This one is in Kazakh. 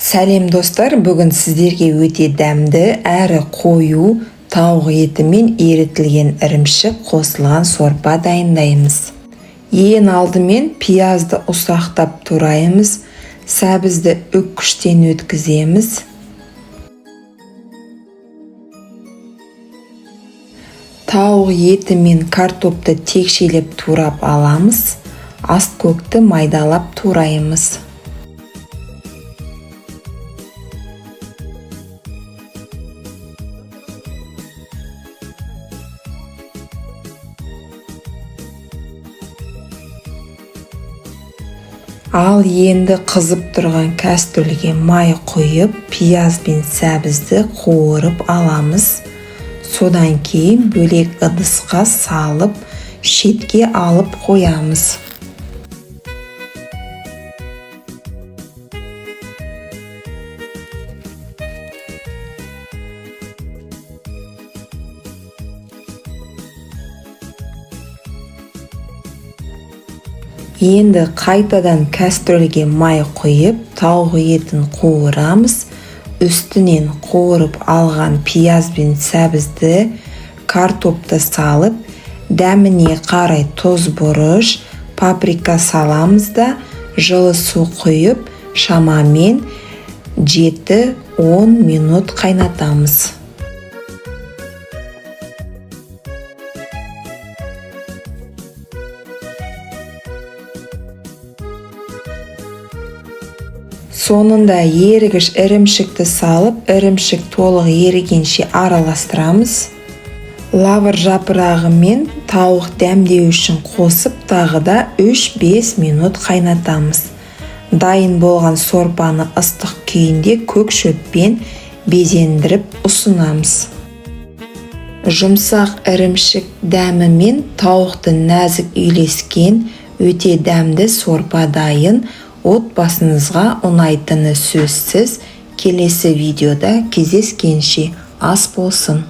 Сәлем достар, бүгін сіздерге өте дәмді әрі қою тауық еті мен ерітілген ірімшік қосылған сорпа дайындаймыз. Ең алдымен пиязды ұсақтап тураймыз, сәбізді үккіштен өткіземіз. Тауық еті мен картопты текшелеп турап аламыз, асткөкті майдалап тураймыз. Ал енді қызып тұрған кастрөлге май құйып, пияз бен сәбізді қуырып аламыз. Содан кейін бөлек ыдысқа салып, шетке алып қоямыз. Енді қайтадан кастрөлге май құйып, тауық етін қуырамыз. Үстінен қуырып алған пияз бен сәбізді, картопты салып, дәміне қарай тұз, бұрыш, паприка саламыз да, жылы су құйып, шамамен 7-10 минут қайнатамыз. Сонында ерігіш ірімшікті салып, ірімшік толық ерігенше араластырамыз. Лавр жапырағы мен тауық дәмдеу үшін қосып, тағы да 3-5 минут қайнатамыз. Дайын болған сорпаны ыстық күйінде көк шөппен безендіріп ұсынамыз. Жұмсақ ірімшік дәмі мен тауықты нәзік үйлескен өте дәмді сорпа дайын. Отбасыңызға ұнайтыны сөзсіз. Келесі видеода кездескенше ас болсын.